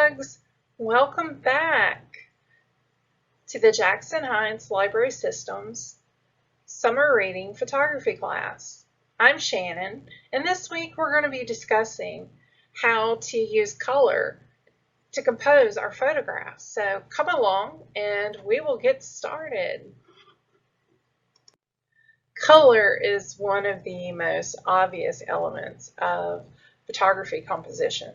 bugs! Welcome back to the Jackson Hinds Library Systems Summer Reading Photography class. I'm Shannon, and this week we're going to be discussing how to use color to compose our photographs. So come along and we will get started. Color is one of the most obvious elements of photography composition.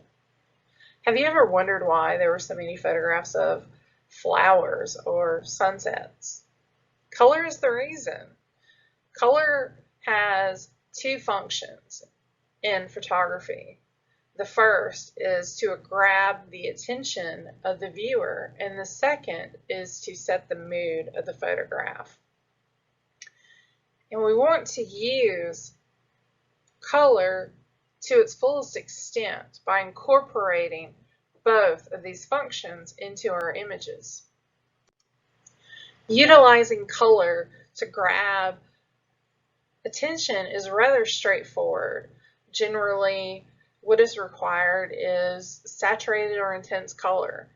Have you ever wondered why there were so many photographs of flowers or sunsets? Color is the reason. Color has two functions in photography. The first is to grab the attention of the viewer, and the second is to set the mood of the photograph. And we want to use color to its fullest extent by incorporating both of these functions into our images. Utilizing color to grab attention is rather straightforward. Generally, what is required is saturated or intense color.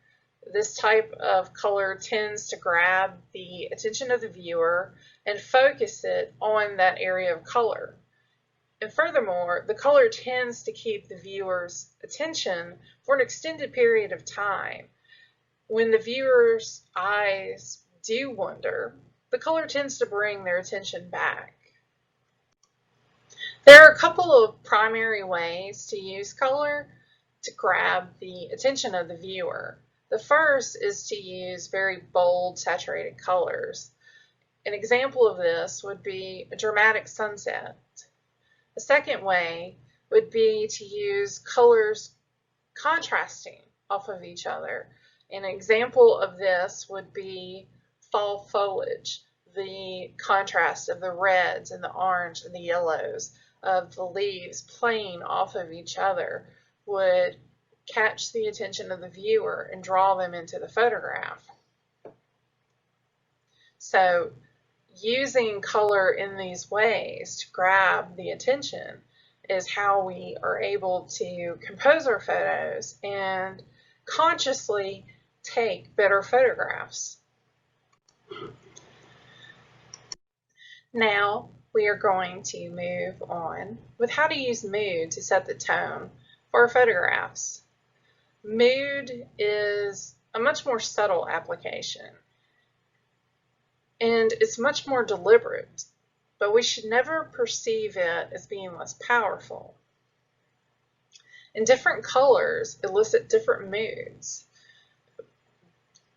This type of color tends to grab the attention of the viewer and focus it on that area of color. And furthermore, the color tends to keep the viewer's attention for an extended period of time. When the viewer's eyes do wander, the color tends to bring their attention back. There are a couple of primary ways to use color to grab the attention of the viewer. The first is to use very bold, saturated colors. An example of this would be a dramatic sunset. The second way would be to use colors contrasting off of each other. An example of this would be fall foliage, the contrast of the reds and the orange and the yellows of the leaves playing off of each other would catch the attention of the viewer and draw them into the photograph. So, using color in these ways to grab the attention is how we are able to compose our photos and consciously take better photographs. Now we are going to move on with how to use mood to set the tone for our photographs. Mood is a much more subtle application, and it's much more deliberate, but we should never perceive it as being less powerful. And different colors elicit different moods,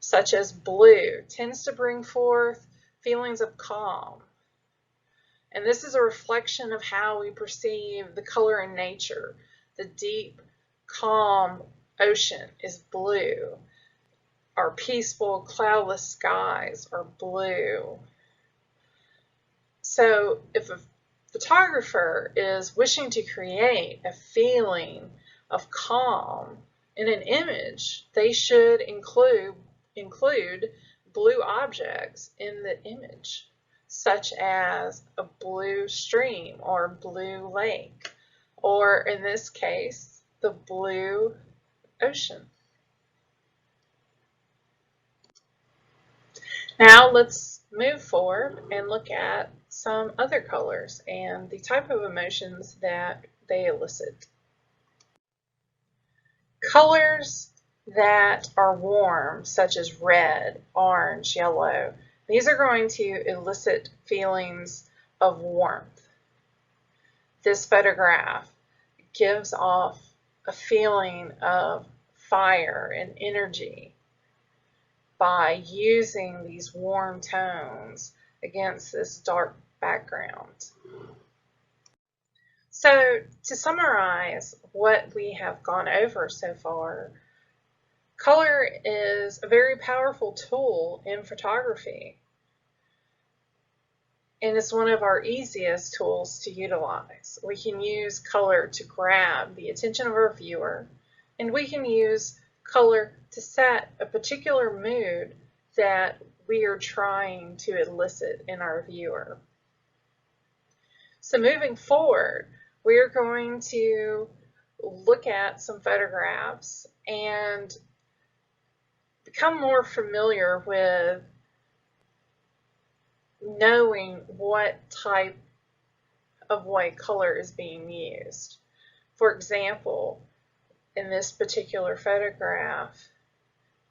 such as blue tends to bring forth feelings of calm. And this is a reflection of how we perceive the color in nature. The deep, calm ocean is blue. Our peaceful, cloudless skies are blue. So if a photographer is wishing to create a feeling of calm in an image, they should include blue objects in the image, such as a blue stream or a blue lake, or in this case, the blue ocean. Now let's move forward and look at some other colors and the type of emotions that they elicit. Colors that are warm, such as red, orange, yellow, these are going to elicit feelings of warmth. This photograph gives off a feeling of fire and energy by using these warm tones against this dark background. So, to summarize what we have gone over so far, color is a very powerful tool in photography, and it's one of our easiest tools to utilize. We can use color to grab the attention of our viewer, and we can use color to set a particular mood that we are trying to elicit in our viewer. So moving forward, we are going to look at some photographs and become more familiar with knowing what type of white color is being used. For example, in this particular photograph,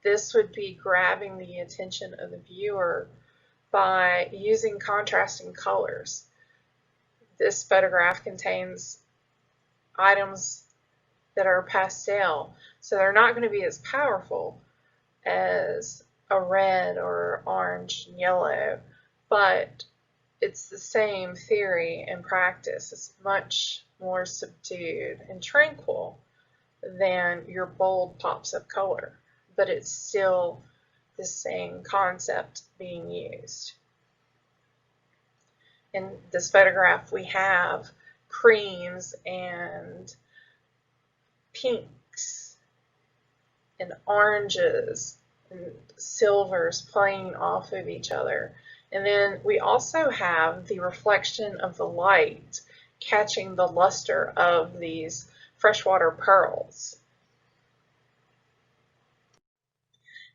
this would be grabbing the attention of the viewer by using contrasting colors. This photograph contains items that are pastel, so they're not going to be as powerful as a red or orange and yellow, but it's the same theory and practice. It's much more subdued and tranquil than your bold pops of color, but it's still the same concept being used. In this photograph, we have creams and pinks and oranges and silvers playing off of each other. And then we also have the reflection of the light catching the luster of these freshwater pearls.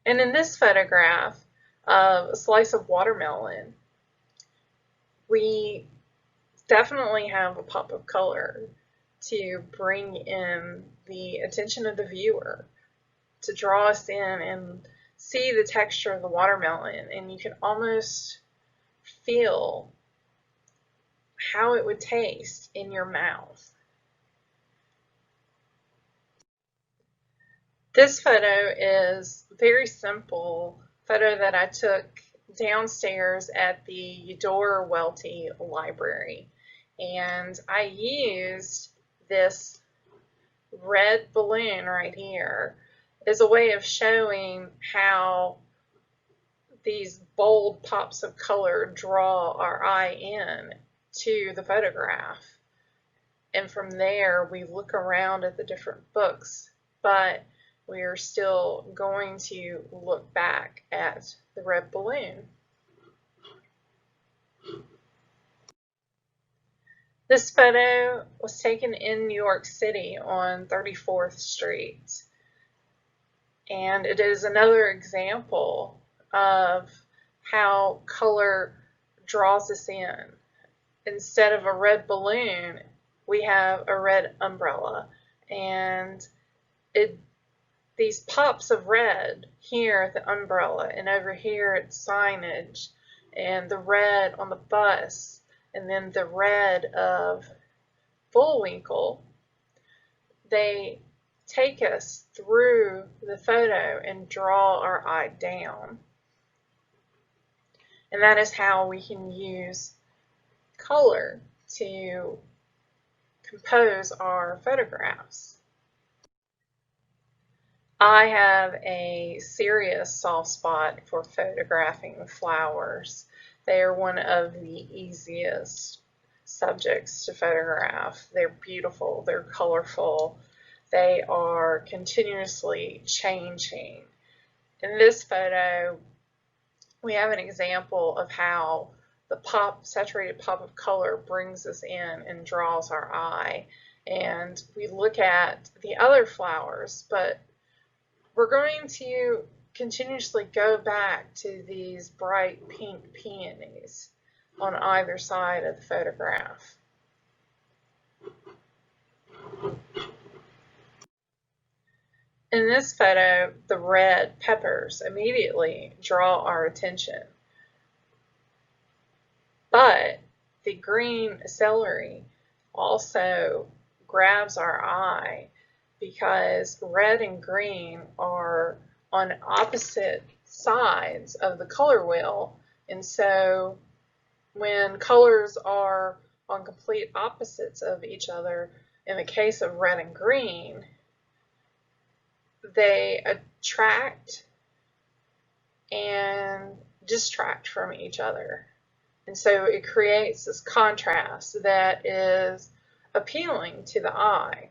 And in this photograph of a slice of watermelon, we definitely have a pop of color to bring in the attention of the viewer, to draw us in and see the texture of the watermelon, and you can almost feel how it would taste in your mouth. This photo is a very simple photo that I took downstairs at the Majure Library, and I used this red balloon right here as a way of showing how these bold pops of color draw our eye in to the photograph. And from there, we look around at the different books, but we are still going to look back at the red balloon. This photo was taken in New York City on 34th Street. And it is another example of how color draws us in. Instead of a red balloon, we have a red umbrella. And these pops of red here at the umbrella, and over here at signage, and the red on the bus, and then the red of Bullwinkle, they take us through the photo and draw our eye down. And that is how we can use color to compose our photographs. I have a serious soft spot for photographing flowers. They are one of the easiest subjects to photograph. They're beautiful, they're colorful, they are continuously changing. In this photo, we have an example of how the saturated pop of color brings us in and draws our eye. And we look at the other flowers, but we're going to continuously go back to these bright pink peonies on either side of the photograph. In this photo, the red peppers immediately draw our attention, but the green celery also grabs our eye because red and green are on opposite sides of the color wheel, and so when colors are on complete opposites of each other, in the case of red and green, they attract and distract from each other. And so it creates this contrast that is appealing to the eye.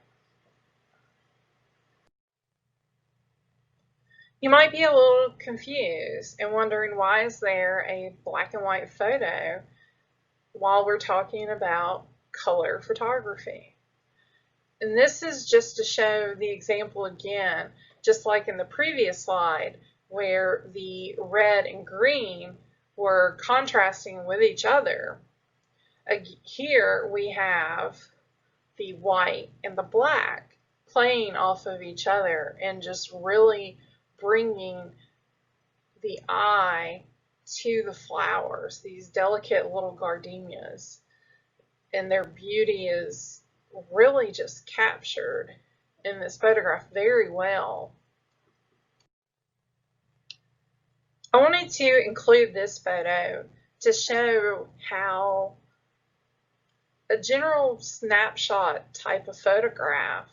You might be a little confused and wondering, why is there a black and white photo while we're talking about color photography? And this is just to show the example again, just like in the previous slide, where the red and green were contrasting with each other. Here we have the white and the black playing off of each other and just really bringing the eye to the flowers, these delicate little gardenias. And their beauty is really just captured in this photograph very well. I wanted to include this photo to show how a general snapshot type of photograph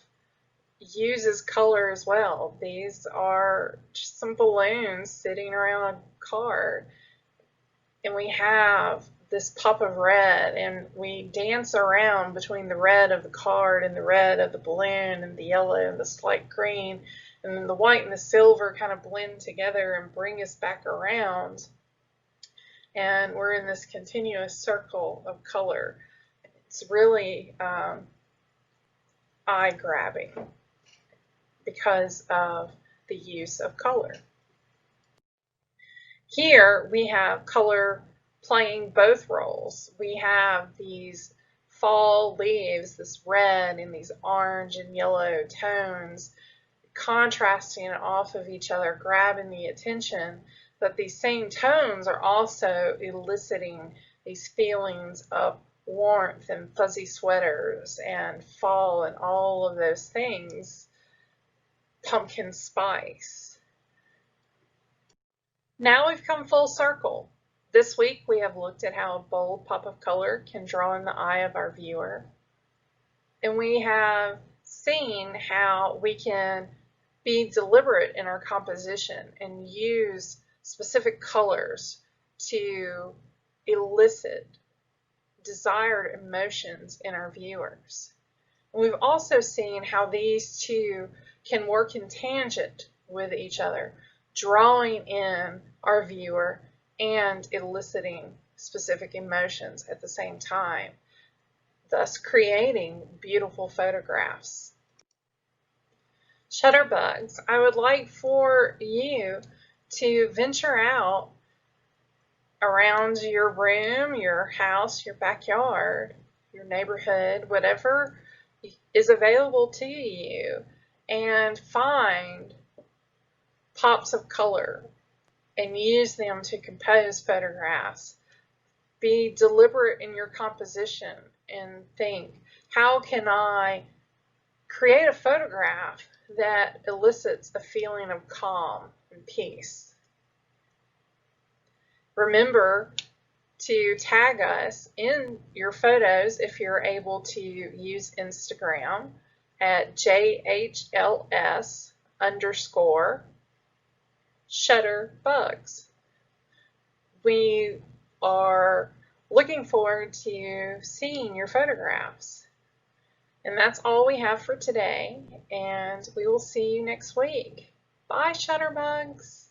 uses color as well. These are just some balloons sitting around a card, and we have this pop of red, and we dance around between the red of the card and the red of the balloon and the yellow and the slight green, and then the white and the silver kind of blend together and bring us back around, and we're in this continuous circle of color. It's really eye-grabbing because of the use of color. Here we have color playing both roles. We have these fall leaves, this red and these orange and yellow tones contrasting off of each other, grabbing the attention, but these same tones are also eliciting these feelings of warmth and fuzzy sweaters and fall and all of those things. Pumpkin spice. Now we've come full circle. This week we have looked at how a bold pop of color can draw in the eye of our viewer. And we have seen how we can be deliberate in our composition and use specific colors to elicit desired emotions in our viewers. And we've also seen how these two can work in tangent with each other, drawing in our viewer and eliciting specific emotions at the same time, thus creating beautiful photographs. Shutterbugs, I would like for you to venture out around your room, your house, your backyard, your neighborhood, whatever is available to you, and find pops of color and use them to compose photographs. Be deliberate in your composition and think, how can I create a photograph that elicits a feeling of calm and peace? Remember to tag us in your photos if you're able to use Instagram at JHLS_Shutterbugs. We are looking forward to seeing your photographs. And that's all we have for today, and we will see you next week. Bye, Shutterbugs.